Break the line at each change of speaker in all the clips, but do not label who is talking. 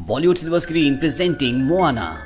Bollywood silver screen presenting Moana.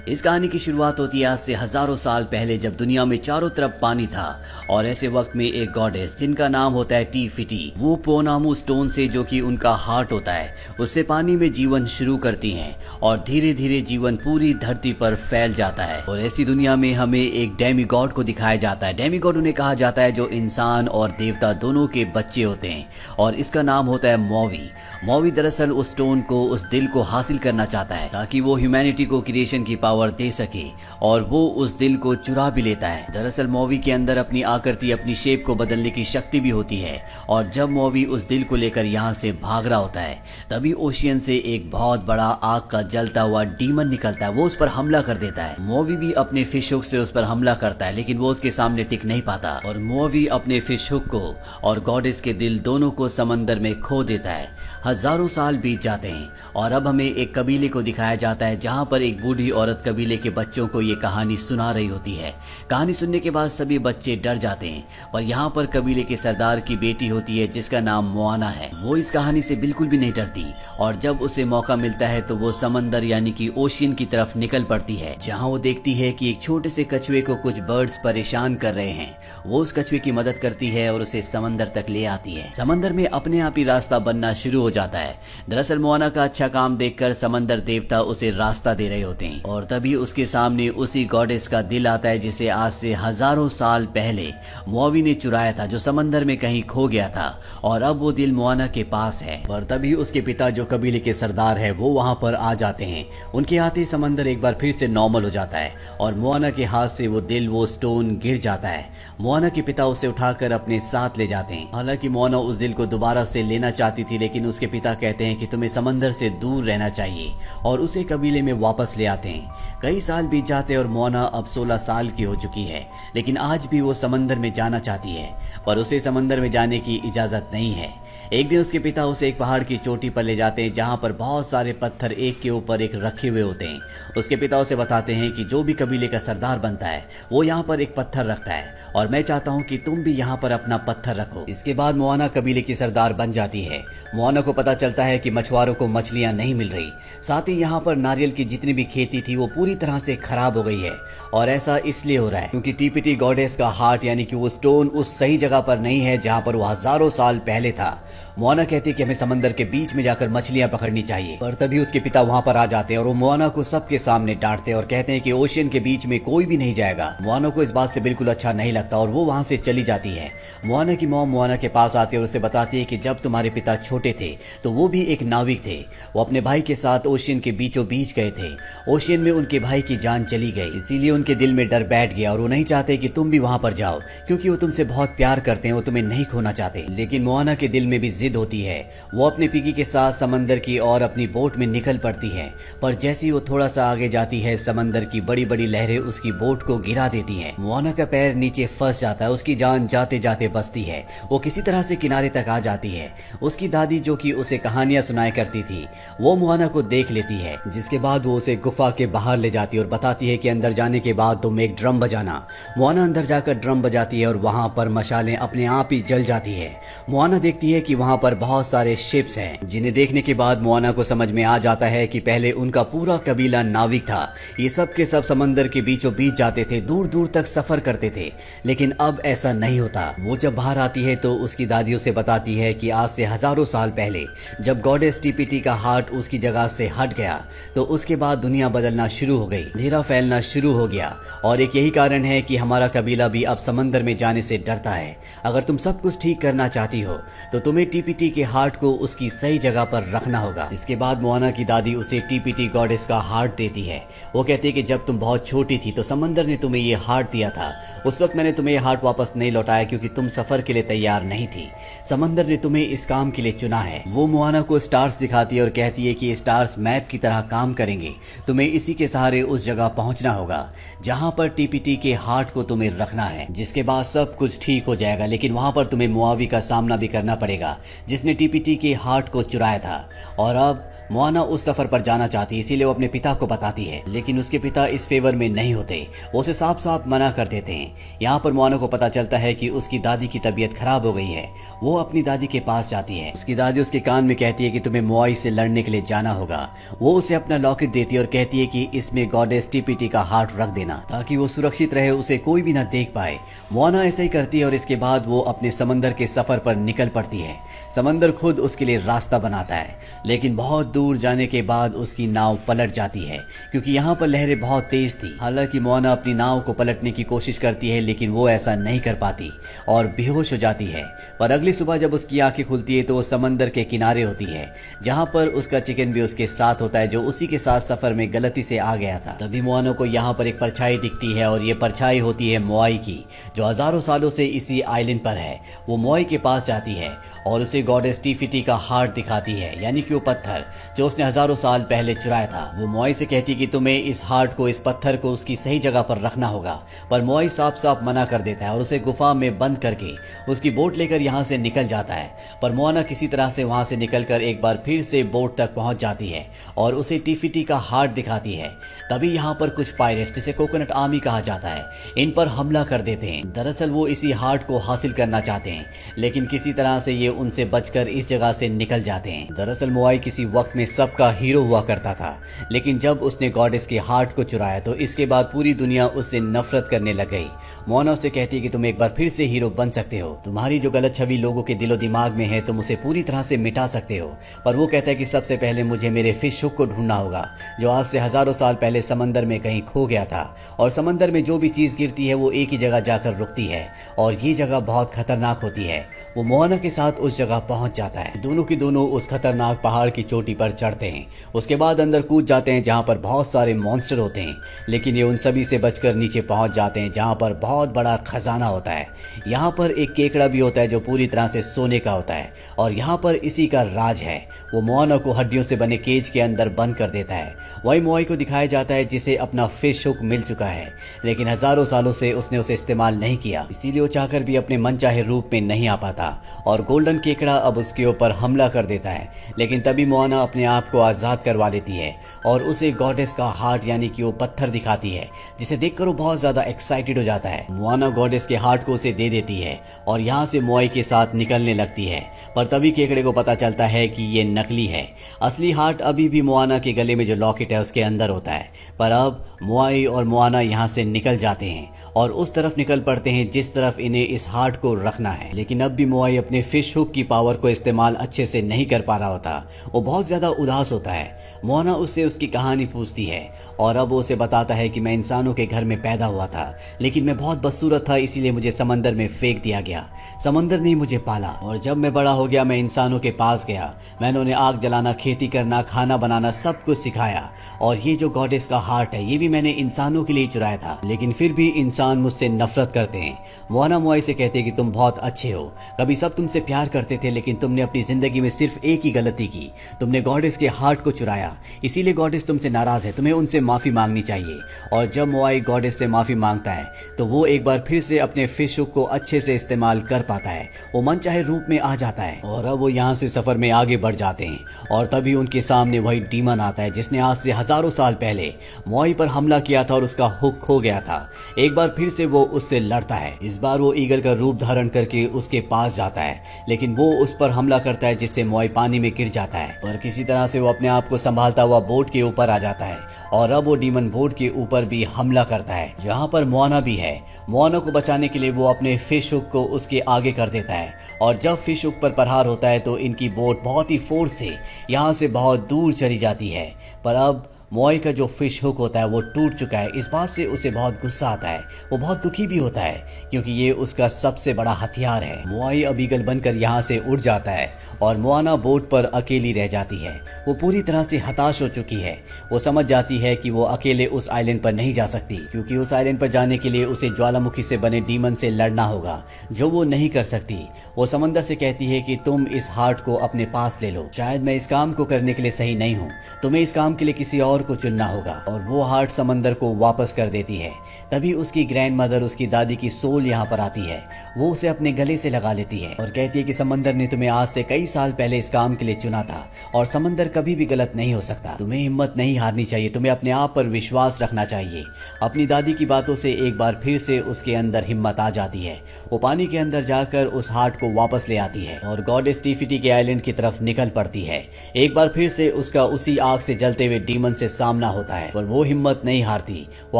इस कहानी की शुरुआत होती है आज से हजारों साल पहले, जब दुनिया में चारों तरफ पानी था और ऐसे वक्त में एक गॉडेस जिनका नाम होता है टी-फिटी, वो पोनामू स्टोन से, जो कि उनका हार्ट होता है, उससे पानी में जीवन शुरू करती हैं और धीरे धीरे जीवन पूरी धरती पर फैल जाता है। और ऐसी दुनिया में हमें एक डेमी गॉड को दिखाया जाता है। डेमी गॉड उन्हें कहा जाता है जो इंसान और देवता दोनों के बच्चे होते हैं, और इसका नाम होता है मौवी। मौवी दरअसल उस स्टोन को, उस दिल को हासिल करना चाहता है ताकि वो ह्यूमैनिटी को क्रिएशन की पावर दे सके, और वो उस दिल को चुरा भी लेता है। दरअसल मौवी के अंदर अपनी आकृति, अपनी शेप को बदलने की शक्ति भी होती है, और जब मौवी उस दिल को लेकर यहाँ से भाग रहा होता है, तभी ओशियन से एक बहुत बड़ा आग का जलता हुआ डीमन निकलता है। वो उस पर हमला कर देता है। मौवी भी अपने फिश हुक से उस पर हमला करता है, लेकिन वो उसके सामने टिक नहीं पाता, और मौवी अपने फिश हुक को और गॉडेस के दिल दोनों को समंदर में खो देता है। हजारों साल बीत जाते हैं और अब हमें एक कबीले को दिखाया जाता है, जहाँ पर एक बूढ़ी औरत कबीले के बच्चों को ये कहानी सुना रही होती है। कहानी सुनने के बाद सभी बच्चे डर जाते हैं, पर यहाँ पर कबीले के सरदार की बेटी होती है जिसका नाम मोआना है। वो इस कहानी से बिल्कुल भी नहीं डरती, और जब उसे मौका मिलता है तो वो समंदर यानी कि ओशियन की तरफ निकल पड़ती है, जहाँ वो देखती है कि एक छोटे से कछुए को कुछ बर्ड्स परेशान कर रहे हैं। वो उस कछुए की मदद करती है और उसे समंदर तक ले आती है। समंदर में अपने आप ही रास्ता बनना शुरू हो जाता है। दरअसल मोआना का अच्छा काम देखकर समंदर देवता उसे रास्ता दे रहे होते हैं, और तभी उसके सामने उसी गॉडेस का दिल आता है जिसे आज से हजारों साल पहले मौवी ने चुराया था, जो समंदर में कहीं खो गया था, और अब वो दिल मोआना के पास है। पर तभी उसके पिता, जो कबीले के सरदार है, वो वहां पर आ जाते हैं। उनके आते ही समंदर एक बार फिर से नॉर्मल हो जाता है, और मोआना के हाथ से वो दिल, वो स्टोन गिर जाता है। मोआना के पिता उसे उठाकर अपने साथ ले जाते हैं। हालांकि मोआना उस दिल को दोबारा से लेना चाहती थी, लेकिन उसके पिता कहते हैं कि तुम्हें समंदर से दूर रहना चाहिए, और उसे कबीले में वापस ले आते हैं। कई साल बीत जाते और मोआना अब 16 साल की हो चुकी है, लेकिन आज भी वो समंदर में जाना चाहती है, पर उसे समंदर में जाने की इजाजत नहीं है। एक दिन उसके पिता उसे एक पहाड़ की चोटी पर ले जाते हैं, जहां पर बहुत सारे पत्थर एक के ऊपर एक रखे हुए होते हैं। उसके पिता उसे बताते हैं कि जो भी कबीले का सरदार बनता है वो यहाँ पर एक पत्थर रखता है, और मैं चाहता हूँ कि तुम भी यहाँ पर अपना पत्थर रखो। इसके बाद मोआना कबीले की सरदार बन जाती है। मोआना को पता चलता है कि मछुआरों को मछलियां नहीं मिल रही, साथ ही यहाँ पर नारियल की जितनी भी खेती थी वो पूरी तरह से खराब हो गई है, और ऐसा इसलिए हो रहा है क्योंकि टी-फिटी गॉडेस का हार्ट यानी कि वो स्टोन उस सही जगह पर नहीं है जहाँ पर वो हजारों साल पहले था। मोआना कहती है कि हमें समंदर के बीच में जाकर मछलियां पकड़नी चाहिए, पर तभी उसके पिता वहां पर आ जाते हैं और वो मोआना को सबके सामने डांटते हैं और कहते हैं कि ओशियन के बीच में कोई भी नहीं जाएगा। मोआना को इस बात से बिल्कुल अच्छा नहीं लगता और वो वहां से चली जाती है। मोआना की मॉम मोआना के पास आती है और उसे बताती है कि जब तुम्हारे पिता छोटे थे तो वो भी एक नाविक थे। वो अपने भाई के साथ ओशियन के बीचों बीच गए थे। ओशियन में उनके भाई की जान चली गई, इसीलिए उनके दिल में डर बैठ गया और वो नहीं चाहते कि तुम भी वहां पर जाओ, क्योंकि वो तुमसे बहुत प्यार करते हैं, वो तुम्हें नहीं खोना चाहते। लेकिन मोआना के दिल में भी जिद होती है। वो अपने पिगी के साथ समंदर की ओर अपनी बोट में निकल पड़ती है, पर जैसे ही वो थोड़ा सा आगे जाती है, समंदर की बड़ी बड़ी लहरें उसकी बोट को गिरा देती हैं। मोआना का पैर नीचे फंस जाता है, उसकी जान जाते जाते बचती है। वो किसी तरह से किनारे तक आ जाती है। उसकी दादी, जो कि उसे कहानियां सुनाया करती थी, वो मोआना को देख लेती है, जिसके बाद वो उसे गुफा के बाहर ले जाती है और बताती है कि अंदर जाने के बाद तुम एक ड्रम बजाना। मोआना अंदर जाकर ड्रम बजाती है और वहां पर मशालें अपने आप ही जल जाती है। मोआना देखती है कि वहां पर बहुत सारे शिप्स हैं, जिन्हें देखने के बाद मोआना को समझ में आ जाता है कि पहले उनका पूरा कबीला नाविक था। ये सब के सब समंदर के बीचों बीच जाते थे, दूर दूर तक सफर करते थे, लेकिन अब ऐसा नहीं होता। वो जब बाहर आती है तो उसकी दादी उसे बताती है कि आज से हजारों साल पहले जब गॉडेस टी-फिटी का हार्ट उसकी जगह से हट गया, तो उसके बाद दुनिया बदलना शुरू हो गई, अंधेरा फैलना शुरू हो गया, और एक यही कारण है कि हमारा कबीला भी अब समंदर में जाने से डरता है। अगर तुम सब कुछ ठीक करना चाहती हो तो तुम्हें टी-फिटी के हार्ट को उसकी सही जगह पर रखना होगा। इसके बाद मोआना की दादी उसे टी-फिटी गॉडेस का हार्ट देती है। वो कहती है कि जब तुम बहुत छोटी थी तो समंदर ने तुम्हें ये हार्ट दिया था। उस वक्त मैंने तुम्हें ये हार्ट वापस नहीं लौटाया क्योंकि तुम सफर के लिए तैयार नहीं थी। समंदर ने तुम्हें इस काम के लिए चुना है। वो मोआना को स्टार्स दिखाती है और कहती है कि स्टार्स मैप की तरह काम करेंगे। तुम्हें इसी के सहारे उस जगह पहुंचना होगा जहां पर टी-फिटी के हार्ट को तुम्हें रखना है, जिसके बाद सब कुछ ठीक हो जाएगा। लेकिन वहां पर तुम्हें मुआवी का सामना भी करना पड़ेगा, जिसने टी-फिटी के हार्ट को चुराया था, और अब मोआना उस सफर पर जाना चाहती है, इसीलिए वो अपने पिता को बताती है, लेकिन उसके पिता इस फेवर में नहीं होते। वो उसे साफ साफ मना कर देते हैं। यहाँ पर मोआना को पता चलता है कि उसकी दादी की तबीयत खराब हो गई है। वो अपनी दादी के पास जाती है। उसकी दादी उसके कान में कहती है कि तुम्हें मोआई से लड़ने के लिए जाना होगा। वो उसे अपना लॉकेट देती है और कहती है कि इसमें गॉडेस टीपीटी का हार्ट रख देना ताकि वो सुरक्षित रहे, उसे कोई भी ना देख पाए। मोआना ऐसा ही करती है और इसके बाद वो अपने समंदर के सफर पर निकल पड़ती है। समंदर खुद उसके लिए रास्ता बनाता है, लेकिन बहुत दूर जाने के बाद उसकी नाव पलट जाती है क्योंकि यहाँ पर लहरें बहुत तेज थी। हालांकि मोआना अपनी नाव को पलटने की कोशिश करती है, लेकिन वो ऐसा नहीं कर पाती और बेहोश हो जाती है। पर अगली सुबह जब उसकी आंखें खुलती है तो वो समंदर के किनारे होती है, जहाँ पर उसका चिकन भी उसके साथ होता है, जो उसी के साथ सफर में गलती से आ गया था। तभी मोआना को यहाँ पर एक परछाई दिखती है और ये परछाई होती है मोआई की, जो हजारों सालों से इसी आइलैंड पर है। वो मोआई के पास जाती है और उसे गॉडेस टीफिटी का हार्ट दिखाती है, यानी कि वो पत्थर जो उसने हजारों साल पहले चुराया था। वो मोआई से कहती है कि तुम्हें इस हार्ट को, इस पत्थर को उसकी सही जगह पर रखना होगा, पर मोआई साफ साफ मना कर देता है और उसे गुफा में बंद करके उसकी बोट लेकर यहाँ से निकल जाता है। पर मोआना किसी तरह से वहां से निकलकर एक बार फिर से बोट तक पहुंच जाती है और उसे टीफिटी का हार्ट दिखाती है। तभी यहाँ पर कुछ पायरेट्स, जिसे कोकोनट आर्मी कहा जाता है, इन पर हमला कर देते हैं। दरअसल वो इसी हार्ट को हासिल करना चाहते हैं, लेकिन किसी तरह से ये उनसे बचकर इस जगह से निकल जाते हैं। दरअसल मोआई किसी वक्त में सबका हीरो हुआ करता था, लेकिन जब उसने गॉडेस के हार्ट को चुराया तो इसके बाद पूरी दुनिया उससे नफरत करने लग गई। मोआना उससे कहती है कि तुम एक बार फिर से हीरो बन सकते हो, तुम्हारी जो गलत छवि लोगों के दिलो दिमाग में है तुम उसे पूरी तरह से मिटा सकते हो। पर वो कहता है कि सबसे पहले मुझे मेरे फिश हुक को ढूंढना होगा, जो आज से हजारों साल पहले समंदर में कहीं खो गया था। और समंदर में जो भी चीज गिरती है वो एक ही जगह जाकर रुकती है और ये जगह बहुत खतरनाक होती है। वो मोआना के साथ उस जगह पहुंच जाता है। दोनों की दोनों उस खतरनाक पहाड़ की चोटी पर चढ़ते हैं। उसके बाद अंदर कूद जाते हैं जहां पर बहुत सारे मॉन्स्टर होते हैं, लेकिन ये उन सभी से बचकर नीचे पहुंच जाते हैं जहां पर बहुत बड़ा खजाना होता है। यहाँ पर एक केकड़ा भी होता है जो पूरी तरह से सोने का होता है और यहाँ पर इसी का राज है। वो मोआना को हड्डियों से बने केज के अंदर बंद कर देता है। वही मोआई को दिखाया जाता है जिसे अपना फिश हुक मिल चुका है, लेकिन हजारों सालों से उसने उसे इस्तेमाल नहीं किया, इसीलिए वो चाहकर भी अपने मनचाहे रूप में नहीं आ पाता और गोल्डन केकड़ा अब उसके ऊपर हमला कर देता है। लेकिन तभी मोआना अपने आप को आजाद करवा लेती है और उसे गॉडेस का हार्ट यानी कि वो पत्थर दिखाती है, जिसे देखकर वो बहुत ज्यादा एक्साइटेड हो जाता है। मोआना गॉडेस के हार्ट को उसे दे देती है और यहाँ से मोआई के साथ निकलने लगती है। पर तभी केकड़े को पता चलता है कि ये नकली है। असली हार्ट अभी भी मोआना के गले में जो लॉकेट है उसके अंदर होता है। पर अब मोआई और मोआना यहाँ से निकल जाते हैं और उस तरफ निकल पड़ते हैं जिस तरफ इन्हें इस हार्ट को रखना है। लेकिन अब भी मोआई अपने फिश हुक की पावर को इस्तेमाल अच्छे से नहीं कर पा रहा होता। वो बहुत ज्यादा उदास होता है। मोआना उससे उसकी कहानी पूछती है और अब वो उसे बताता है कि मैं इंसानों के घर में पैदा हुआ था, लेकिन मैं बहुत बदसूरत था, इसीलिए मुझे समंदर में फेंक दिया गया। समंदर ने मुझे पाला और जब मैं बड़ा हो गया मैं इंसानों के पास गया। मैंने उन्हें आग जलाना, खेती करना, खाना बनाना सब कुछ सिखाया और ये जो गॉडेस का हार्ट है ये भी मैंने इंसानों के लिए चुराया था, लेकिन फिर भी इंसान मुझसे नफरत करते हैं। मोआना मोआई से कहते हैं कि तुम बहुत अच्छे हो, कभी सब तुमसे प्यार करते थे, लेकिन तुमने अपनी जिंदगी में सिर्फ एक ही गलती की, तुमने गॉडेस के हार्ट को चुराया, इसीलिए गॉडेस तुमसे नाराज है, तुम्हें उनसे माफी मांगनी चाहिए। और जब मोआई गॉडेस से माफी मांगता है तो वो एक बार फिर से अपने फिश हुक को अच्छे से इस्तेमाल कर पाता है। वो मनचाहे रूप में आ जाता है और अब वो यहाँ से सफर में आगे बढ़ जाते हैं और तभी उनके सामने वही डीमन आता है जिसने आज से हजारों साल पहले मोआई पर हमला किया था और उसका हुक खो गया था। एक बार फिर से वो उससे लड़ता है। इस बार वो ईगल का रूप धारण करके उसके पास जाता है, लेकिन वो उस पर हमला करता है जिससे मोआई पानी में गिर जाता है। पर किसी तरह से वो अपने आप को संभालता हुआ बोट के ऊपर आ जाता है और अब वो डीमन बोट के ऊपर भी हमला करता है जहाँ पर मोआना भी है। मोआना को बचाने के लिए वो अपने फिश हुक को उसके आगे कर देता है और जब फिश हुक पर प्रहार होता है तो इनकी बोट बहुत ही फोर्स से यहाँ से बहुत दूर चली जाती है। पर अब मोआई का जो फिश हुक होता है वो टूट चुका है। इस बात से उसे बहुत गुस्सा आता है, वो बहुत दुखी भी होता है क्योंकि ये उसका सबसे बड़ा हथियार है। मोआई अब ईगल बनकर यहाँ से उड़ जाता है और मोआना बोट पर अकेली रह जाती है। वो पूरी तरह से हताश हो चुकी है। वो समझ जाती है कि वो अकेले उस आइलैंड पर नहीं जा सकती क्योंकि उस आइलैंड पर जाने के लिए उसे ज्वालामुखी से बने डीमन से लड़ना होगा, जो वो नहीं कर सकती। वो समंदर से कहती है कि तुम इस हार्ट को अपने पास ले लो, शायद मैं इस काम को करने के लिए सही नहीं हूँ, तुम्हें इस काम के लिए किसी और को चुनना होगा, और वो हार्ट समंदर को वापस कर देती है। तभी उसकी ग्रैंड मदर, उसकी दादी की सोल यहाँ पर आती है। वो उसे अपने गले से लगा लेती है और कहती है कि समंदर ने तुम्हें आज से कई साल पहले इस काम के लिए चुना था, और समंदर कभी भी गलत नहीं हो सकता। तुम्हें हिम्मत नहीं हारनी चाहिए, तुम्हें अपने आप पर विश्वास रखना चाहिए। अपनी दादी की बातों से एक बार फिर से उसके अंदर हिम्मत आ जाती है। वो पानी के अंदर जाकर उस हार्ट को वापस ले आती है और गॉडेस टीफिटी के आइलैंड की तरफ निकल पड़ती है। एक बार फिर से उसका उसी आग से जलते हुए डीमन से सामना होता है, पर वो हिम्मत नहीं हारती। वो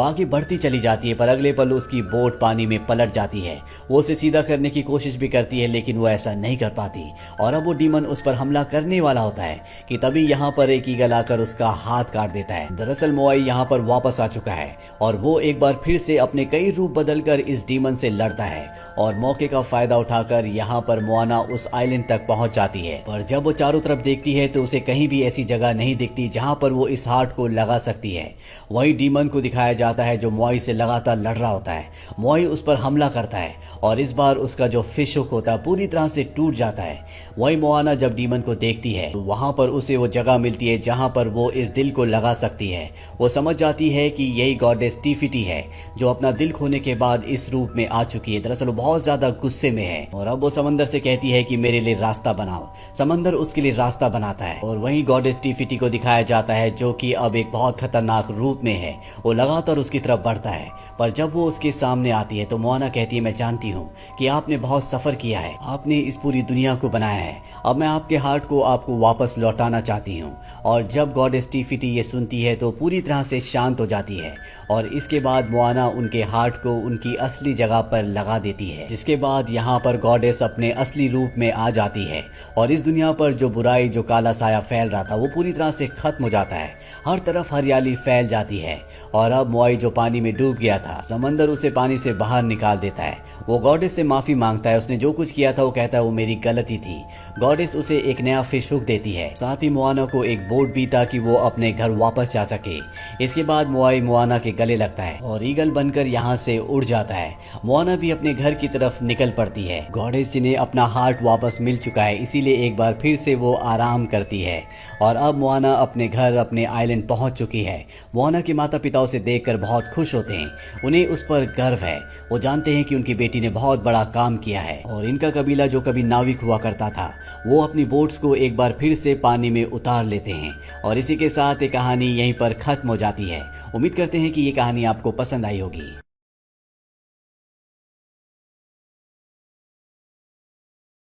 आगे बढ़ती चली जाती है, पर अगले पल उसकी बोट पानी में पलट जाती है। वो उसे सीधा करने की कोशिश भी करती है, लेकिन वो ऐसा नहीं कर पाती, और अब वो डीमन उस पर हमला करने वाला होता है कि तभी यहाँ पर एक ईगल आकर उसका हाथ काट देता है। दरअसल मोआई यहाँ पर वापस आ चुका है और वो एक बार फिर से अपने कई रूप बदलकर इस डीमन से लड़ता है, और मौके का फायदा उठाकर यहाँ पर मोआना उस आइलैंड तक पहुंच जाती है। पर जब वो चारों तरफ देखती है तो उसे कहीं भी ऐसी जगह नहीं दिखती जहां पर वो इस हार्ट को लगा सकती है। वही डीमन को दिखाया जाता है जो मोआई से लगातार लड़ रहा होता है। मोआई उस पर हमला करता है और इस बार उसका जो फिश हुक होता है पूरी तरह से टूट जाता है। वही मोआना जब डीमन को देखती है तो वहां पर उसे वो जगह मिलती है जहां पर वो इस दिल को लगा सकती है। वो समझ जाती है कि यही गॉडेस टीफिटी है जो अपना दिल खोने के बाद इस रूप में आ चुकी है। दरअसल वो बहुत ज्यादा गुस्से में है और अब वो समंदर से कहती है कि मेरे लिए रास्ता बनाओ। समंदर उसके लिए रास्ता बनाता है और वहीं गॉडेस टीफिटी को दिखाया जाता है जो कि अब एक बहुत खतरनाक रूप में है। वो लगातार उसकी तरफ बढ़ता है, पर जब वो उसके सामने आती है तो मोआना कहती है, मैं जानती हूँ कि आपने बहुत सफर किया है, आपने इस पूरी दुनिया को बनाया है, अब मैं आपके हार्ट को आपको वापस लौटाना चाहती हूँ। और जब गॉडेस टीफिटी ये सुनती है तो पूरी तरह से शांत हो जाती है और इसके बाद मोआना उनके हार्ट को उनकी असली जगह पर लगा देती है, जिसके बाद यहाँ पर गॉडेस अपने असली रूप में आ जाती है और इस दुनिया पर जो बुराई, जो काला साया फैल रहा था वो पूरी तरह से खत्म हो जाता है। हर तरफ हरियाली फैल जाती है और अब मोआई जो पानी में डूब गया था, समंदर उसे पानी से बाहर निकाल देता है। वो गॉडेस से माफी मांगता है, उसने जो कुछ किया था वो कहता है वो मेरी गलती थी। गॉडेस उसे एक नया फिश हुक देती है, साथ ही मोआना को एक बोट भी ताकि वो अपने घर वापस जा सके। इसके बाद मोआई मोआना के गले लगता है और ईगल बनकर यहाँ से उड़ जाता है। मोआना भी अपने घर की तरफ निकल पड़ती है। गॉडेस जिन्हें अपना हार्ट वापस मिल चुका है इसीलिए एक बार फिर से वो आराम करती है और अब मोआना अपने घर, अपने आइलैंड पहुंच चुकी है। मोआना के माता पिता उसे देखकर बहुत खुश होते हैं, उन्हें उस पर गर्व है। वो जानते हैं कि उनकी बेटी ने बहुत बड़ा काम किया है और इनका कबीला जो कभी नाविक हुआ करता था वो अपनी बोट्स को एक बार फिर से पानी में उतार लेते हैं। और इसी के साथ ये कहानी यहीं पर खत्म हो जाती है। उम्मीद करते हैं कि ये कहानी आपको पसंद आई होगी।